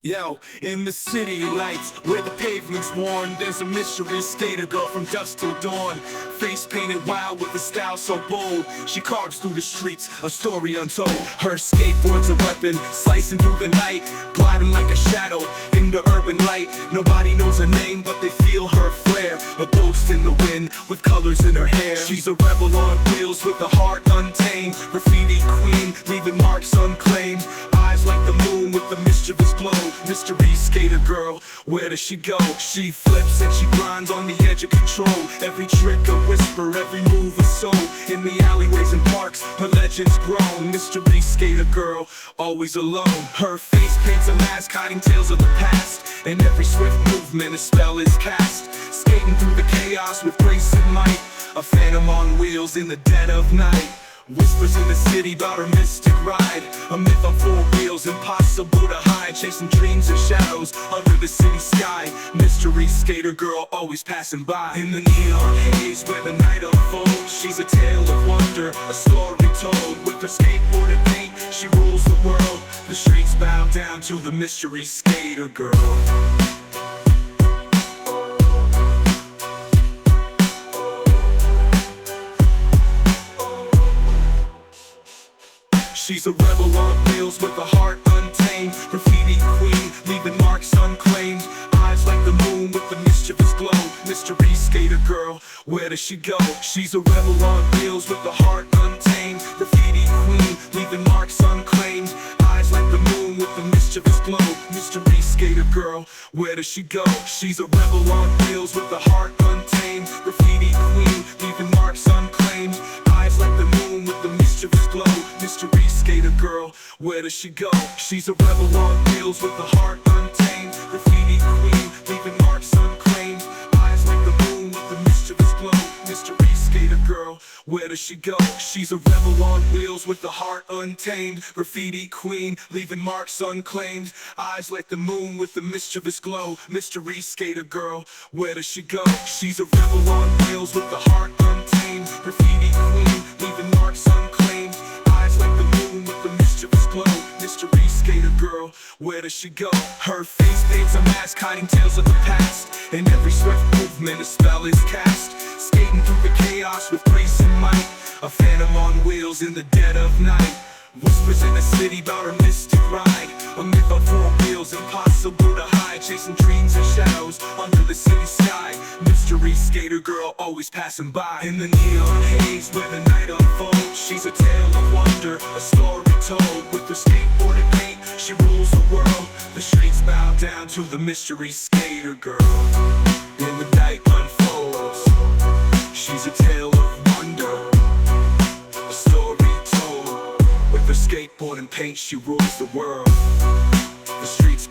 Yo, in the city lights, where the pavement's worn, there's a mischievous skater girl from dusk till dawn. Face painted wild with a style so bold, she carves through the streets, a story untold. Her skateboard's a weapon, slicing through the night, gliding like a shadow in the urban light. Nobody knows her name, but they feel her flair, a ghost in the wind with colors in her hair. She's a rebel on wheels with a heart untamed, graffiti queen, leaving marks unclaimed. Eyes like the moon with the mischievous glow. Mystery skater girl, where does she go? She flips and she grinds on the edge of control. Every trick a whisper, every move a soul. In the alleyways and parks, her legend's grown. Mystery skater girl, always alone. Her face paints a mask, hiding tales of the past. And every swift movement a spell is cast. Skating through the chaos with grace and might, a phantom on wheels in the dead of night. Whispers in the city about her mystic ride, a myth on four wheels, impossible to hide. Chasing dreams and shadows under the city sky. Mystery skater girl, always passing by. In the neon haze where the night unfolds, she's a tale of wonder, a story told. With her skateboard and paint, she rules the world. The streets bow down to the mystery skater girl. She's a rebel on wheels with a heart untamed, graffiti queen, leaving marks unclaimed. Eyes like the moon with the mischievous glow. Mystery skater girl, where does she go? She's a rebel on wheels with a heart untamed, graffiti queen, leaving marks unclaimed. Eyes like the moon with the mischievous glow. Mystery skater girl, where does she go? She's a rebel on wheels with a heart untamed, graffiti queen, leaving marks unclaimed. Eyes like the moon with the mischievous glow. Mystery skater girl, where does she go? She's a rebel on wheels with a heart untamed, graffiti queen, leaving marks unclaimed. Eyes like the moon with the mischievous glow. Mystery skater girl, where does she go? She's a rebel on wheels with a heart untamed, graffiti queen, leaving marks unclaimed. Eyes like the moon with the mischievous glow. Mystery skater girl, where does she go? She's a rebel on wheels with a heart untamed, graffiti queen, leaving marks unclaimed. Eyes like the moon with the mischievous glow. Mystery skater girl, where does she go? Her face paints a mask, hiding tales of the past. In every swift movement a spell is cast. Skating through the chaos with grace and might, a phantom on wheels in the dead of night. Whispers in the city about her mystic ride, a myth on four wheels, impossible to hide. Chasing dreams and shadows under the city sky. Mystery skater girl, always passing by. In the neon haze where the night unfolds, she's a tale of wonder, a story told. With her skateboard and paint, she rules the world. The streets bow down to the mystery skater girl. In the night unfolds, she's a tale of wonder, a story told. With her skateboard and paint, she rules the world. The streets